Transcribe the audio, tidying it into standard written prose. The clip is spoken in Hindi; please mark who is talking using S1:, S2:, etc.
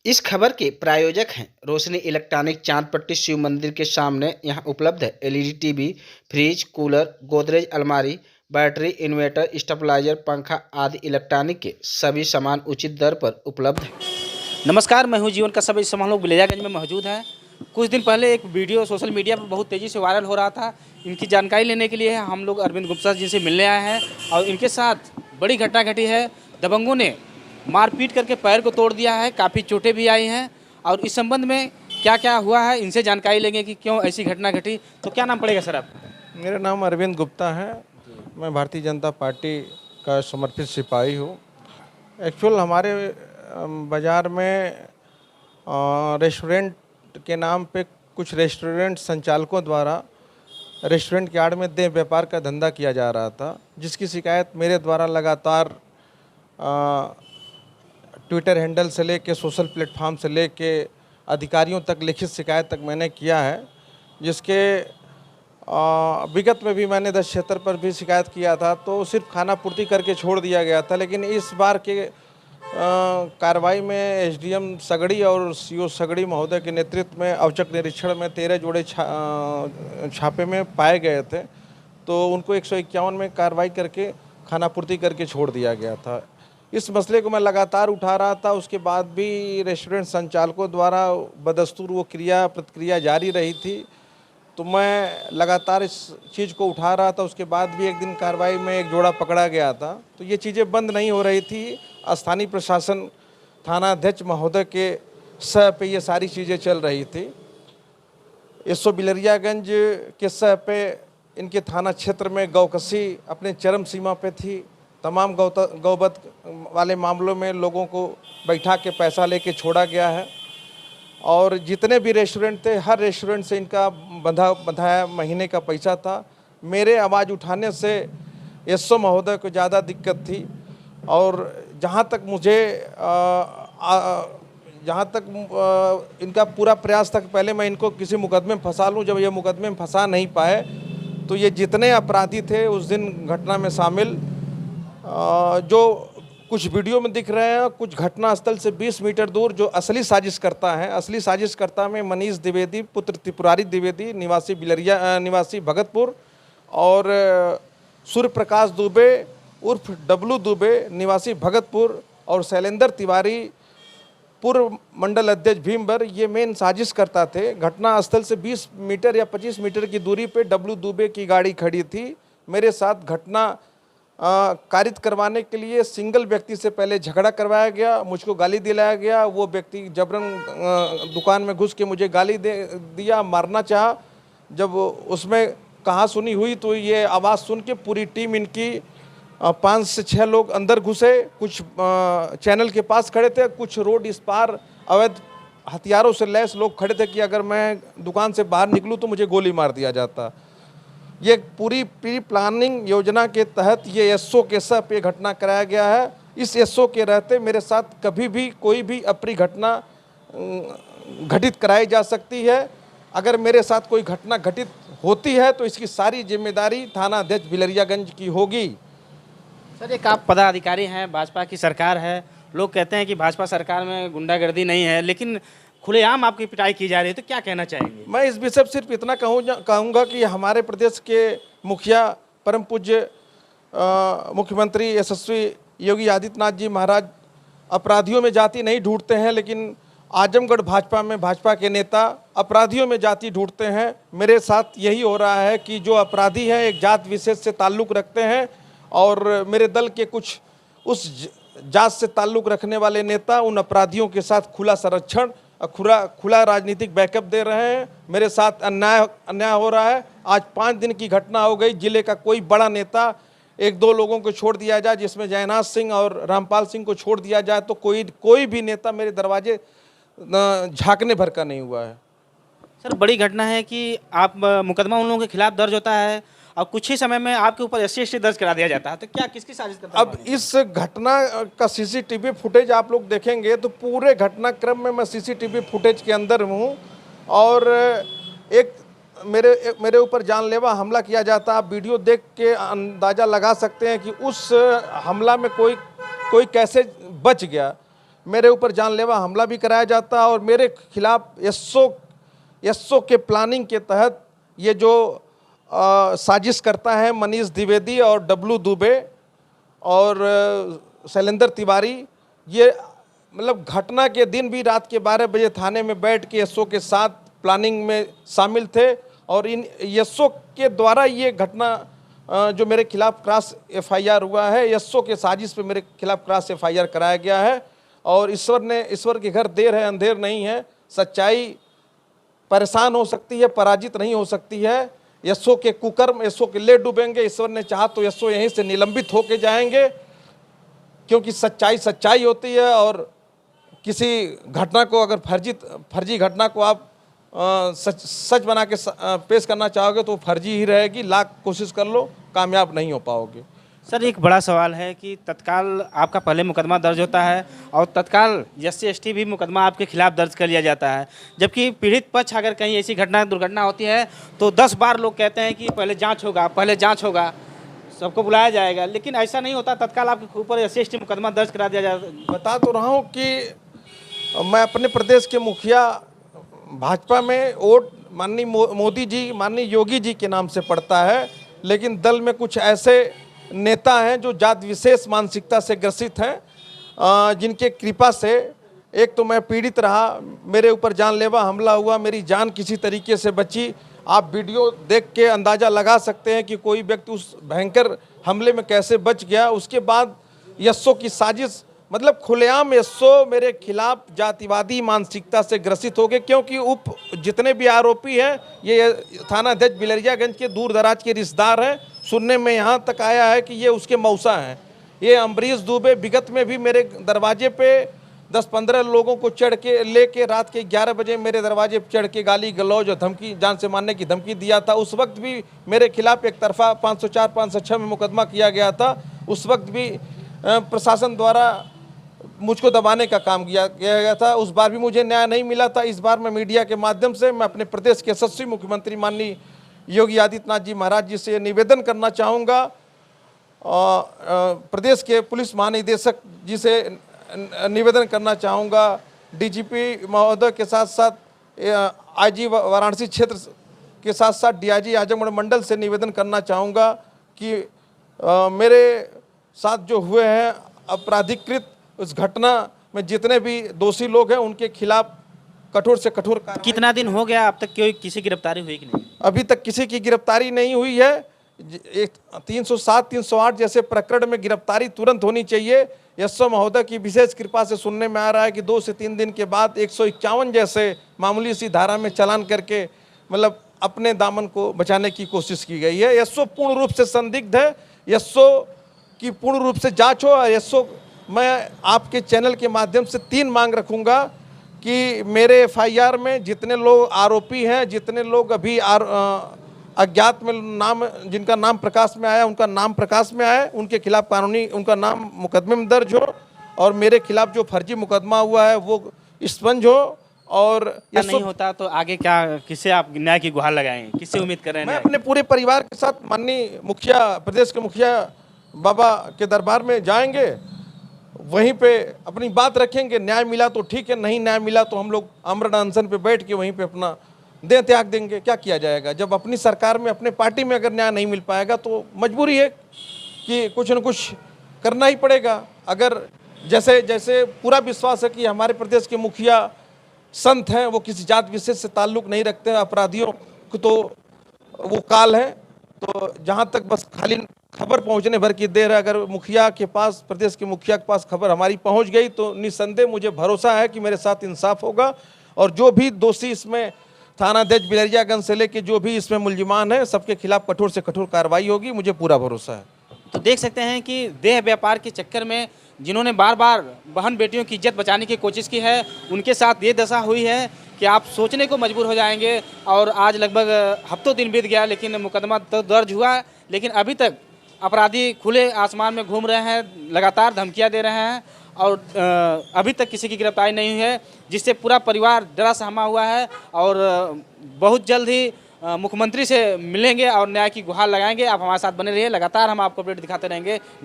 S1: इस खबर के प्रायोजक हैं रोशनी इलेक्ट्रॉनिक चांदपट्टी शिव मंदिर के सामने। यहाँ उपलब्ध है LED TV, fridge, cooler, Godrej अलमारी, बैटरी, इन्वर्टर, स्टेबलाइजर, पंखा आदि इलेक्ट्रॉनिक के सभी सामान उचित दर पर उपलब्ध है। नमस्कार, मैं हूं जीवन का सब। इस समय हम लोग बिलेजागंज में मौजूद हैं। कुछ दिन पहले एक वीडियो सोशल मीडिया पर बहुत तेज़ी से वायरल हो रहा था। इनकी जानकारी लेने के लिए हम लोग अरविंद गुप्ता जी से मिलने आए हैं और इनके साथ बड़ी घटना घटी है। दबंगों ने मारपीट करके पैर को तोड़ दिया है, काफ़ी चोटें भी आई हैं और इस संबंध में क्या क्या हुआ है इनसे जानकारी लेंगे कि क्यों ऐसी घटना घटी। तो क्या नाम पड़ेगा सर आपका?
S2: मेरा नाम अरविंद गुप्ता है। मैं भारतीय जनता पार्टी का समर्पित सिपाही हूँ। एक्चुअल हमारे बाज़ार में रेस्टोरेंट के नाम पे कुछ रेस्टोरेंट संचालकों द्वारा रेस्टोरेंट के आड़ में देह व्यापार का धंधा किया जा रहा था, जिसकी शिकायत मेरे द्वारा लगातार ट्विटर हैंडल से लेके सोशल प्लेटफॉर्म से लेके अधिकारियों तक लिखित शिकायत तक मैंने किया है। जिसके विगत में भी मैंने 10 क्षेत्र पर भी शिकायत किया था, तो सिर्फ खाना पूर्ति करके छोड़ दिया गया था। लेकिन इस बार के कार्रवाई में एसडीएम सगड़ी और सीओ सगड़ी महोदय के नेतृत्व में औचक निरीक्षण में 13 जोड़े छापे में पाए गए थे, तो उनको 151 में कार्रवाई करके खाना पूर्ति करके छोड़ दिया गया था। इस मसले को मैं लगातार उठा रहा था, उसके बाद भी रेस्टोरेंट संचालकों द्वारा बदस्तूर वो प्रतिक्रिया जारी रही थी, तो मैं लगातार इस चीज़ को उठा रहा था। उसके बाद भी एक दिन कार्रवाई में एक जोड़ा पकड़ा गया था, तो ये चीज़ें बंद नहीं हो रही थी। स्थानीय प्रशासन थाना अध्यक्ष महोदय के सह पे ये सारी चीज़ें चल रही थी। एसओ बिलरियागंज के सह पे इनके थाना क्षेत्र में गौकसी अपने चरम सीमा पे थी। तमाम गौवध वाले मामलों में लोगों को बैठा के पैसा लेके छोड़ा गया है और जितने भी रेस्टोरेंट थे, हर रेस्टोरेंट से इनका बंधाया महीने का पैसा था। मेरे आवाज़ उठाने से एसओ महोदय को ज़्यादा दिक्कत थी और जहाँ तक इनका पूरा प्रयास था कि पहले मैं इनको किसी मुकदमे में फंसा लूँ। जब ये मुकदमे में फंसा नहीं पाए, तो ये जितने अपराधी थे उस दिन घटना में शामिल, जो कुछ वीडियो में दिख रहे हैं, कुछ घटनास्थल से 20 मीटर दूर जो असली साजिशकर्ता हैं, असली साजिशकर्ता में मनीष द्विवेदी पुत्र त्रिपुरारी द्विवेदी निवासी भगतपुर और सूर्य प्रकाश दुबे उर्फ डब्लू दुबे निवासी भगतपुर और शैलेंद्र तिवारी पूर्व मंडल अध्यक्ष भीमबर, ये मेन साजिश करता थे। घटनास्थल से 20 मीटर या 25 मीटर की दूरी पे डब्लू दुबे की गाड़ी खड़ी थी। मेरे साथ घटना कारित करवाने के लिए सिंगल व्यक्ति से पहले झगड़ा करवाया गया, मुझको गाली दिलाया गया। वो व्यक्ति जबरन दुकान में घुस के मुझे गाली दिया, मारना चाहा। जब उसमें कहा सुनी हुई, तो ये आवाज़ सुन के पूरी टीम इनकी 5 से 6 लोग अंदर घुसे। कुछ चैनल के पास खड़े थे, कुछ रोड इस पार अवैध हथियारों से लैस लोग खड़े थे कि अगर मैं दुकान से बाहर निकलूँ तो मुझे गोली मार दिया जाता। ये पूरी प्री प्लानिंग योजना के तहत ये एसओ के सह पे घटना कराया गया है। इस एसओ के रहते मेरे साथ कभी भी कोई भी अप्रिय घटना घटित कराई जा सकती है। अगर मेरे साथ कोई घटना घटित होती है तो इसकी सारी जिम्मेदारी थाना अध्यक्ष बिलरियागंज की होगी।
S1: सर, एक आप पदाधिकारी हैं, भाजपा की सरकार है, लोग कहते हैं कि भाजपा सरकार में गुंडागर्दी नहीं है, लेकिन खुलेआम आपकी पिटाई की जा रही है, तो क्या कहना चाहेंगे?
S2: मैं इस विषय सिर्फ इतना कहूँगा कि हमारे प्रदेश के मुखिया परम पूज्य मुख्यमंत्री यशस्वी योगी आदित्यनाथ जी महाराज अपराधियों में जाति नहीं ढूंढते हैं, लेकिन आजमगढ़ भाजपा में भाजपा के नेता अपराधियों में जाति ढूंढते हैं। मेरे साथ यही हो रहा है कि जो अपराधी हैं एक जात विशेष से ताल्लुक़ रखते हैं और मेरे दल के कुछ उस जात से ताल्लुक़ रखने वाले नेता उन अपराधियों के साथ खुला संरक्षण, खुला राजनीतिक बैकअप दे रहे हैं। मेरे साथ अन्याय हो रहा है। आज 5 दिन की घटना हो गई, जिले का कोई बड़ा नेता, 1-2 लोगों को छोड़ दिया जाए, जिसमें जयनाथ सिंह और रामपाल सिंह को छोड़ दिया जाए, तो कोई भी नेता मेरे दरवाजे झांकने भर का नहीं हुआ है।
S1: सर, बड़ी घटना है कि आप मुकदमा उन लोगों के खिलाफ दर्ज होता है और कुछ ही समय में आपके ऊपर SC/ST दर्ज करा दिया जाता है, तो क्या किसकी साजिश करता है?
S2: अब इस घटना का सीसीटीवी फुटेज आप लोग देखेंगे तो पूरे घटनाक्रम में मैं सीसीटीवी फुटेज के अंदर हूँ और एक मेरे ऊपर जानलेवा हमला किया जाता। आप वीडियो देख के अंदाज़ा लगा सकते हैं कि उस हमला में कोई कैसे बच गया। मेरे ऊपर जानलेवा हमला भी कराया जाता है और मेरे खिलाफ एसओ के प्लानिंग के तहत ये जो साजिश करता है मनीष द्विवेदी और डब्लू दुबे और शैलेंद्र तिवारी, ये मतलब घटना के दिन भी रात के 12 बजे थाने में बैठ के एसओ के साथ प्लानिंग में शामिल थे और इन एसओ के द्वारा ये घटना जो मेरे खिलाफ क्रॉस एफआईआर हुआ है, एसओ के साजिश पे मेरे खिलाफ क्रॉस एफआईआर कराया गया है। और ईश्वर के घर देर है अंधेर नहीं है, सच्चाई परेशान हो सकती है, पराजित नहीं हो सकती है। एसओ के कुकर्म एसओ के ले डूबेंगे, ईश्वर ने चाहा तो एसओ यहीं से निलंबित होके जाएंगे, क्योंकि सच्चाई होती है। और किसी घटना को अगर फर्जी घटना को आप सच बना के पेश करना चाहोगे तो फर्जी ही रहेगी, लाख कोशिश कर लो कामयाब नहीं हो पाओगे।
S1: सर, एक बड़ा सवाल है कि तत्काल आपका पहले मुकदमा दर्ज होता है और तत्काल SC/ST भी मुकदमा आपके खिलाफ दर्ज कर लिया जाता है, जबकि पीड़ित पक्ष अगर कहीं ऐसी दुर्घटना होती है तो 10 बार लोग कहते हैं कि पहले जांच होगा, सबको बुलाया जाएगा, लेकिन ऐसा नहीं होता। तत्काल आपके ऊपर SC/ST मुकदमा दर्ज करा दिया जाता है।
S2: बता तो रहा हूँ कि मैं अपने प्रदेश के मुखिया भाजपा में वोट माननीय मोदी जी, माननीय योगी जी के नाम से पड़ता है, लेकिन दल में कुछ ऐसे नेता हैं जो जात विशेष मानसिकता से ग्रसित हैं, जिनके कृपा से एक तो मैं पीड़ित रहा, मेरे ऊपर जानलेवा हमला हुआ, मेरी जान किसी तरीके से बची। आप वीडियो देख के अंदाज़ा लगा सकते हैं कि कोई व्यक्ति उस भयंकर हमले में कैसे बच गया। उसके बाद एसओ की साजिश, मतलब खुलेआम एसओ मेरे खिलाफ जातिवादी मानसिकता से ग्रसित हो गए, क्योंकि जितने भी आरोपी हैं ये थाना अध्यक्ष बिलरियागंज के दूर दराज के रिश्तेदार हैं। सुनने में यहाँ तक आया है कि ये उसके मौसा हैं। ये अम्बरीश दुबे विगत में भी मेरे दरवाजे पे 10-15 लोगों को चढ़ के लेके रात के 11 बजे मेरे दरवाजे पर चढ़ के गाली गलौज और धमकी, जान से मारने की धमकी दिया था। उस वक्त भी मेरे खिलाफ एक तरफा 504, 506 में मुकदमा किया गया था। उस वक्त भी प्रशासन द्वारा मुझको दबाने का काम किया गया था। उस बार भी मुझे न्याय नहीं मिला था। इस बार मैं मीडिया के माध्यम से मैं अपने प्रदेश के यशस्वी मुख्यमंत्री माननीय योगी आदित्यनाथ जी महाराज जी से निवेदन करना चाहूँगा, प्रदेश के पुलिस महानिदेशक जी से निवेदन करना चाहूँगा, डीजीपी महोदय के साथ साथ आईजी वाराणसी क्षेत्र के साथ साथ डीआईजी आजमगढ़ मंडल से निवेदन करना चाहूँगा कि मेरे साथ जो हुए हैं अपराधिकृत उस घटना में जितने भी दोषी लोग हैं उनके खिलाफ कठोर से कठोर कार्रवाई।
S1: कितना दिन हो गया अब तक किसी गिरफ्तारी हुई कि नहीं?
S2: अभी तक किसी की गिरफ्तारी नहीं हुई है। 307, 308 जैसे प्रकरण में गिरफ्तारी तुरंत होनी चाहिए। एसओ महोदय की विशेष कृपा से सुनने में आ रहा है कि 2 से 3 दिन के बाद 151 जैसे मामूली सी धारा में चालान करके मतलब अपने दामन को बचाने की कोशिश की गई है। एसओ पूर्ण रूप से संदिग्ध है। एसओ की पूर्ण रूप से जांच हो। और एसओ मैं आपके चैनल के माध्यम से 3 मांग रखूंगा कि मेरे एफआईआर में जितने लोग आरोपी हैं, जितने लोग अभी अज्ञात में नाम जिनका नाम प्रकाश में आया, उनका नाम प्रकाश में आया, उनके खिलाफ कानूनी उनका नाम मुकदमे में दर्ज हो और मेरे खिलाफ जो फर्जी मुकदमा हुआ है वो स्पंज हो। और
S1: ये नहीं होता तो आगे क्या, किससे आप न्याय की गुहार लगाएंगे, किससे उम्मीद कर रहे हैं?
S2: मैं अपने पूरे परिवार के साथ माननीय मुखिया, प्रदेश के मुखिया बाबा के दरबार में जाएंगे, वहीं पे अपनी बात रखेंगे। न्याय मिला तो ठीक है, नहीं न्याय मिला तो हम लोग आमरण अनशन पे बैठ के वहीं पे अपना देह त्याग देंगे। क्या किया जाएगा? जब अपनी सरकार में, अपने पार्टी में अगर न्याय नहीं मिल पाएगा तो मजबूरी है कि कुछ न कुछ करना ही पड़ेगा। अगर जैसे पूरा विश्वास है कि हमारे प्रदेश के मुखिया संत हैं, वो किसी जात विशेष से ताल्लुक़ नहीं रखते हैं, अपराधियों को तो वो काल है। तो जहाँ तक बस खाली खबर पहुंचने भर की देर है, अगर मुखिया के पास, प्रदेश के मुखिया के पास खबर हमारी पहुंच गई तो निस्संदेह मुझे भरोसा है कि मेरे साथ इंसाफ होगा और जो भी दोषी इसमें थाना अध्यक्ष बिलरियागंज से लेके जो भी इसमें मुलजिमान है, सबके खिलाफ कठोर से कठोर कार्रवाई होगी, मुझे पूरा भरोसा है।
S1: तो देख सकते हैं कि देह व्यापार के चक्कर में जिन्होंने बार बार बहन बेटियों की इज्जत बचाने की कोशिश की है, उनके साथ ये दशा हुई है कि आप सोचने को मजबूर हो जाएंगे। और आज लगभग हफ्तों दिन बीत गया, लेकिन मुकदमा तो दर्ज हुआ, लेकिन अभी तक अपराधी खुले आसमान में घूम रहे हैं, लगातार धमकियां दे रहे हैं और अभी तक किसी की गिरफ्तारी नहीं हुई है, जिससे पूरा परिवार डरा सहमा हुआ है। और बहुत जल्द ही मुख्यमंत्री से मिलेंगे और न्याय की गुहार लगाएंगे। आप हमारे साथ बने रहिए, लगातार हम आपको अपडेट दिखाते रहेंगे। नमस्कार।